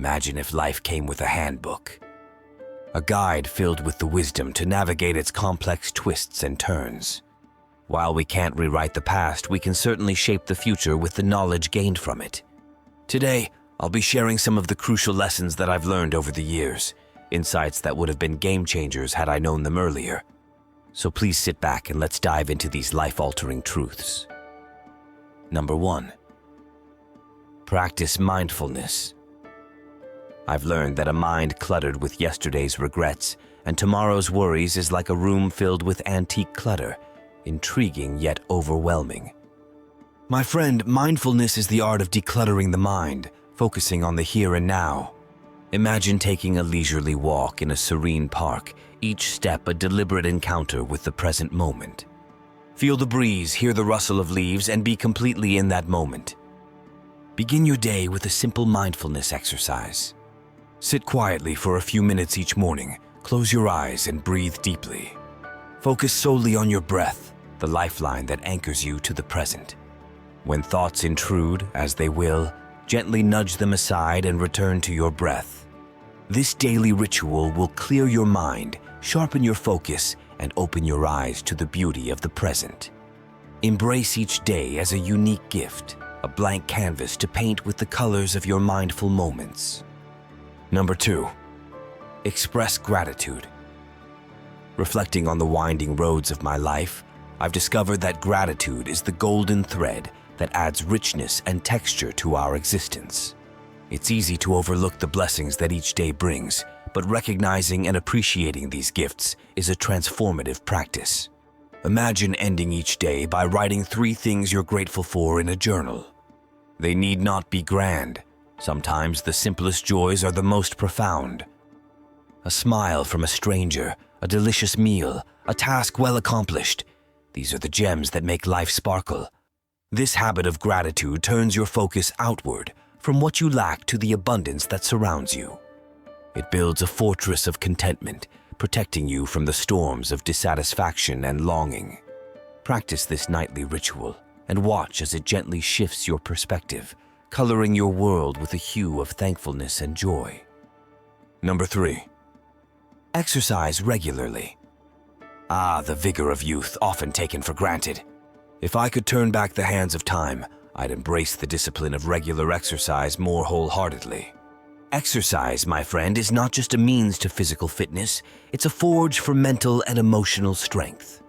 Imagine if life came with a handbook, a guide filled with the wisdom to navigate its complex twists and turns. While we can't rewrite the past, we can certainly shape the future with the knowledge gained from it. Today, I'll be sharing some of the crucial lessons that I've learned over the years, insights that would have been game changers had I known them earlier. So please sit back and let's dive into these life-altering truths. Number 1. Practice mindfulness. I've learned that a mind cluttered with yesterday's regrets and tomorrow's worries is like a room filled with antique clutter, intriguing yet overwhelming. My friend, mindfulness is the art of decluttering the mind, focusing on the here and now. Imagine taking a leisurely walk in a serene park, each step a deliberate encounter with the present moment. Feel the breeze, hear the rustle of leaves, and be completely in that moment. Begin your day with a simple mindfulness exercise. Sit quietly for a few minutes each morning, close your eyes and breathe deeply. Focus solely on your breath, the lifeline that anchors you to the present. When thoughts intrude, as they will, gently nudge them aside and return to your breath. This daily ritual will clear your mind, sharpen your focus, and open your eyes to the beauty of the present. Embrace each day as a unique gift, a blank canvas to paint with the colors of your mindful moments. Number 2. Express gratitude. Reflecting on the winding roads of my life, I've discovered that gratitude is the golden thread that adds richness and texture to our existence. It's easy to overlook the blessings that each day brings, but recognizing and appreciating these gifts is a transformative practice. Imagine ending each day by writing 3 things you're grateful for in a journal. They need not be grand. Sometimes the simplest joys are the most profound. A smile from a stranger, a delicious meal, a task well accomplished. These are the gems that make life sparkle. This habit of gratitude turns your focus outward, from what you lack to the abundance that surrounds you. It builds a fortress of contentment, protecting you from the storms of dissatisfaction and longing. Practice this nightly ritual and watch as it gently shifts your perspective, coloring your world with a hue of thankfulness and joy. Number 3. Exercise regularly. The vigor of youth, often taken for granted. If I could turn back the hands of time, I'd embrace the discipline of regular exercise more wholeheartedly. Exercise, my friend, is not just a means to physical fitness, it's a forge for mental and emotional strength.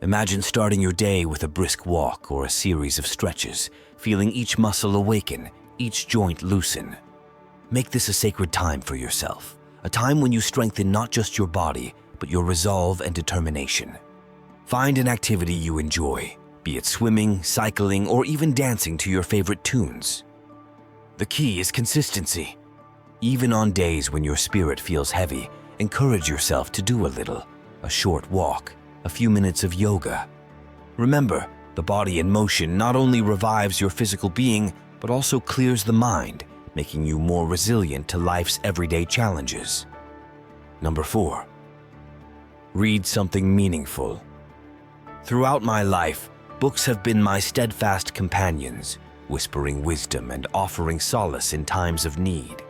Imagine starting your day with a brisk walk or a series of stretches, feeling each muscle awaken, each joint loosen. Make this a sacred time for yourself, a time when you strengthen not just your body, but your resolve and determination. Find an activity you enjoy, be it swimming, cycling, or even dancing to your favorite tunes. The key is consistency. Even on days when your spirit feels heavy, encourage yourself to do a little, a short walk, a few minutes of yoga. Remember, the body in motion not only revives your physical being, but also clears the mind, making you more resilient to life's everyday challenges. Number 4. Read something meaningful. Throughout my life, books have been my steadfast companions, whispering wisdom and offering solace in times of need.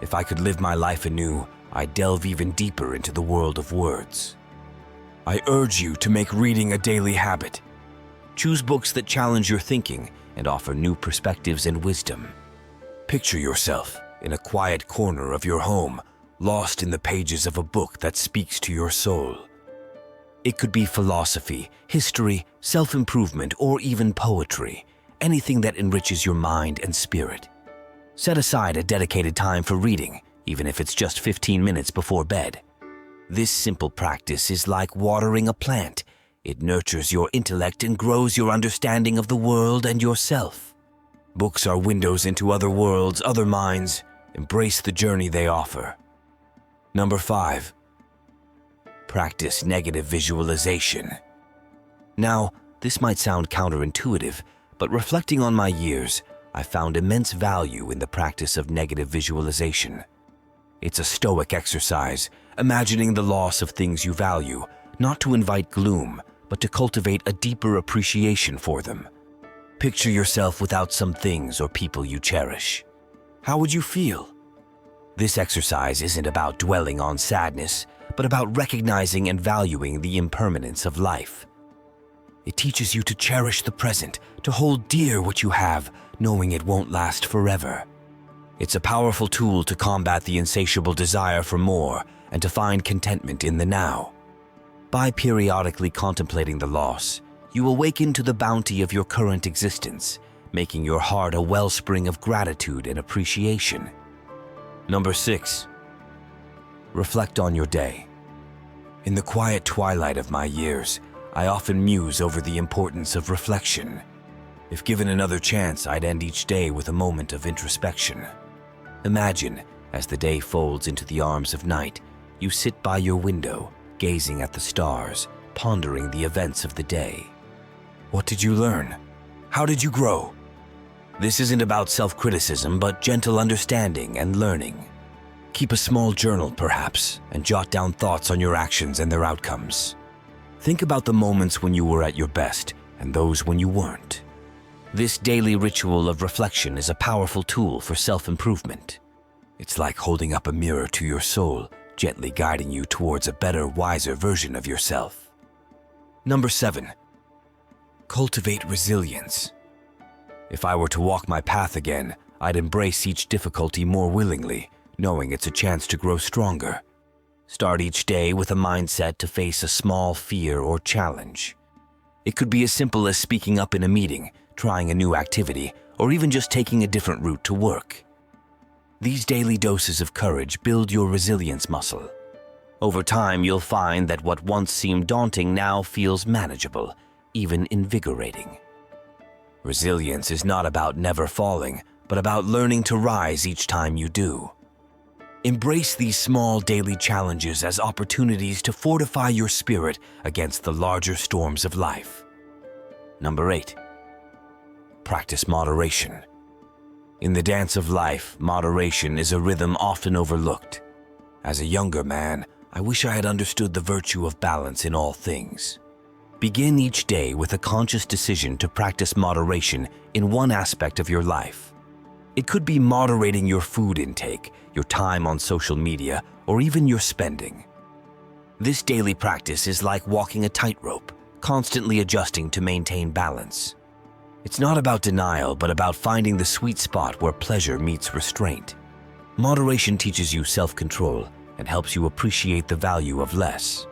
If I could live my life anew, I'd delve even deeper into the world of words. I urge you to make reading a daily habit. Choose books that challenge your thinking and offer new perspectives and wisdom. Picture yourself in a quiet corner of your home, lost in the pages of a book that speaks to your soul. It could be philosophy, history, self-improvement, or even poetry, anything that enriches your mind and spirit. Set aside a dedicated time for reading, even if it's just 15 minutes before bed. This simple practice is like watering a plant. It nurtures your intellect and grows your understanding of the world and yourself. Books are windows into other worlds, other minds. Embrace the journey they offer. Number 5. Practice negative visualization. Now, this might sound counterintuitive, but reflecting on my years, I found immense value in the practice of negative visualization. It's a stoic exercise, imagining the loss of things you value, not to invite gloom, but to cultivate a deeper appreciation for them. Picture yourself without some things or people you cherish. How would you feel? This exercise isn't about dwelling on sadness, but about recognizing and valuing the impermanence of life. It teaches you to cherish the present, to hold dear what you have, knowing it won't last forever. It's a powerful tool to combat the insatiable desire for more and to find contentment in the now. By periodically contemplating the loss, you awaken to the bounty of your current existence, making your heart a wellspring of gratitude and appreciation. Number 6. Reflect on your day. In the quiet twilight of my years, I often muse over the importance of reflection. If given another chance, I'd end each day with a moment of introspection. Imagine, as the day folds into the arms of night, you sit by your window, gazing at the stars, pondering the events of the day. What did you learn? How did you grow? This isn't about self-criticism, but gentle understanding and learning. Keep a small journal, perhaps, and jot down thoughts on your actions and their outcomes. Think about the moments when you were at your best and those when you weren't. This daily ritual of reflection is a powerful tool for self-improvement. It's like holding up a mirror to your soul, gently guiding you towards a better, wiser version of yourself. Number 7. Cultivate resilience. If I were to walk my path again, I'd embrace each difficulty more willingly, knowing it's a chance to grow stronger. Start each day with a mindset to face a small fear or challenge. It could be as simple as speaking up in a meeting, trying a new activity, or even just taking a different route to work. These daily doses of courage build your resilience muscle. Over time, you'll find that what once seemed daunting now feels manageable, even invigorating. Resilience is not about never falling, but about learning to rise each time you do. Embrace these small daily challenges as opportunities to fortify your spirit against the larger storms of life. Number 8. Practice moderation. In the dance of life, moderation is a rhythm often overlooked. As a younger man, I wish I had understood the virtue of balance in all things. Begin each day with a conscious decision to practice moderation in one aspect of your life. It could be moderating your food intake, your time on social media, or even your spending. This daily practice is like walking a tightrope, constantly adjusting to maintain balance. It's not about denial, but about finding the sweet spot where pleasure meets restraint. Moderation teaches you self-control and helps you appreciate the value of less.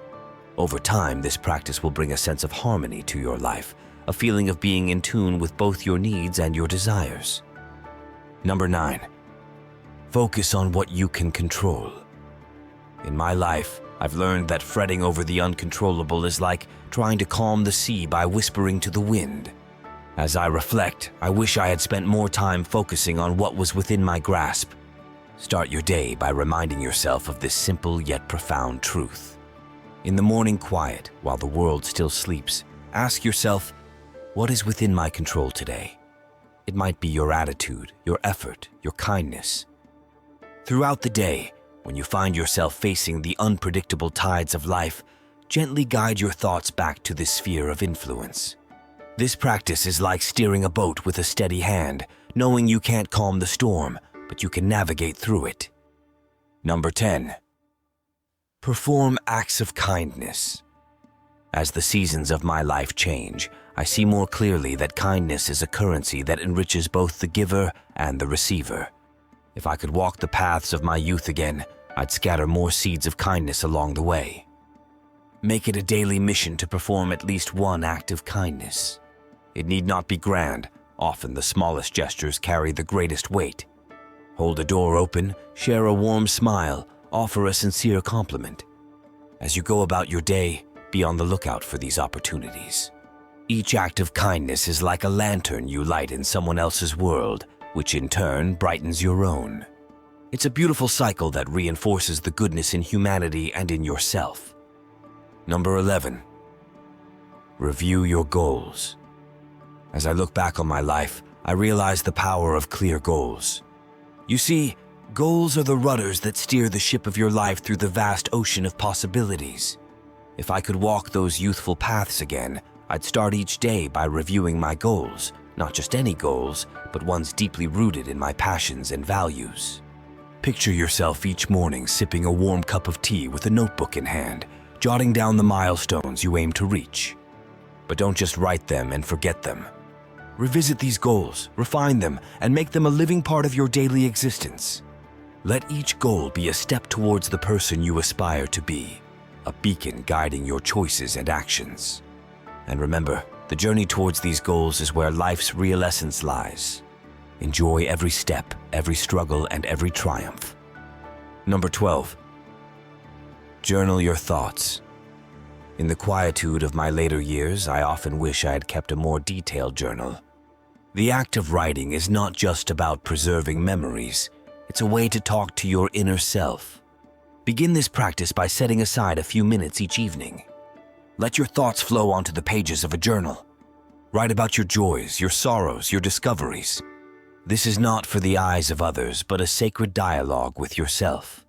Over time, this practice will bring a sense of harmony to your life, a feeling of being in tune with both your needs and your desires. Number 9. Focus on what you can control. In my life, I've learned that fretting over the uncontrollable is like trying to calm the sea by whispering to the wind. As I reflect, I wish I had spent more time focusing on what was within my grasp. Start your day by reminding yourself of this simple yet profound truth. In the morning quiet, while the world still sleeps, ask yourself, what is within my control today? It might be your attitude, your effort, your kindness. Throughout the day, when you find yourself facing the unpredictable tides of life, gently guide your thoughts back to this sphere of influence. This practice is like steering a boat with a steady hand, knowing you can't calm the storm, but you can navigate through it. Number 10. Perform acts of kindness. As the seasons of my life change, I see more clearly that kindness is a currency that enriches both the giver and the receiver. If I could walk the paths of my youth again, I'd scatter more seeds of kindness along the way. Make it a daily mission to perform at least one act of kindness. It need not be grand. Often the smallest gestures carry the greatest weight. Hold a door open, share a warm smile, offer a sincere compliment. As you go about your day, be on the lookout for these opportunities. Each act of kindness is like a lantern you light in someone else's world, which in turn brightens your own. It's a beautiful cycle that reinforces the goodness in humanity and in yourself. Number 11. Review your goals. As I look back on my life, I realize the power of clear goals. You see, goals are the rudders that steer the ship of your life through the vast ocean of possibilities. If I could walk those youthful paths again, I'd start each day by reviewing my goals, not just any goals, but ones deeply rooted in my passions and values. Picture yourself each morning sipping a warm cup of tea with a notebook in hand, jotting down the milestones you aim to reach. But don't just write them and forget them. Revisit these goals, refine them, and make them a living part of your daily existence. Let each goal be a step towards the person you aspire to be, a beacon guiding your choices and actions. And remember, the journey towards these goals is where life's real essence lies. Enjoy every step, every struggle, and every triumph. Number 12. Journal your thoughts. In the quietude of my later years, I often wish I had kept a more detailed journal. The act of writing is not just about preserving memories. It's a way to talk to your inner self. Begin this practice by setting aside a few minutes each evening. Let your thoughts flow onto the pages of a journal. Write about your joys, your sorrows, your discoveries. This is not for the eyes of others, but a sacred dialogue with yourself.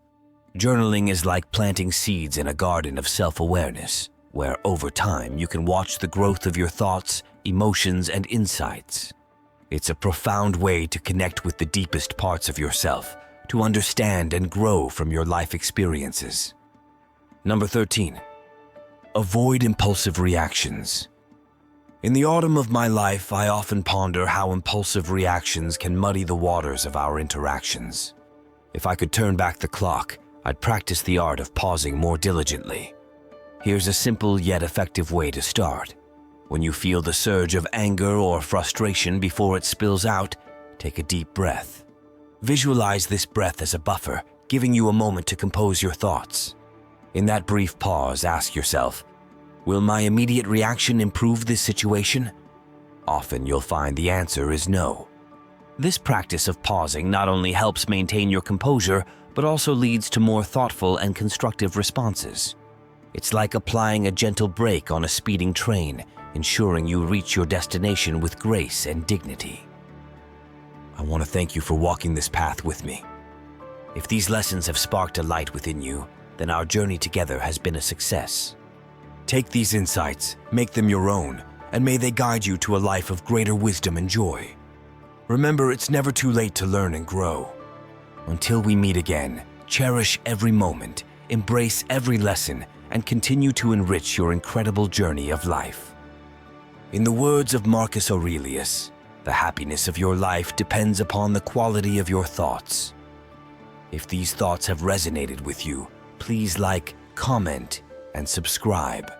Journaling is like planting seeds in a garden of self-awareness, where over time you can watch the growth of your thoughts, emotions, and insights. It's a profound way to connect with the deepest parts of yourself, to understand and grow from your life experiences. Number 13. Avoid impulsive reactions. In the autumn of my life, I often ponder how impulsive reactions can muddy the waters of our interactions. If I could turn back the clock, I'd practice the art of pausing more diligently. Here's a simple yet effective way to start. When you feel the surge of anger or frustration before it spills out, take a deep breath. Visualize this breath as a buffer, giving you a moment to compose your thoughts. In that brief pause, ask yourself, will my immediate reaction improve this situation? Often you'll find the answer is no. This practice of pausing not only helps maintain your composure, but also leads to more thoughtful and constructive responses. It's like applying a gentle brake on a speeding train, ensuring you reach your destination with grace and dignity. I want to thank you for walking this path with me. If these lessons have sparked a light within you, then our journey together has been a success. Take these insights, make them your own, and may they guide you to a life of greater wisdom and joy. Remember, it's never too late to learn and grow. Until we meet again, cherish every moment, embrace every lesson, and continue to enrich your incredible journey of life. In the words of Marcus Aurelius, the happiness of your life depends upon the quality of your thoughts. If these thoughts have resonated with you, please like, comment, and subscribe.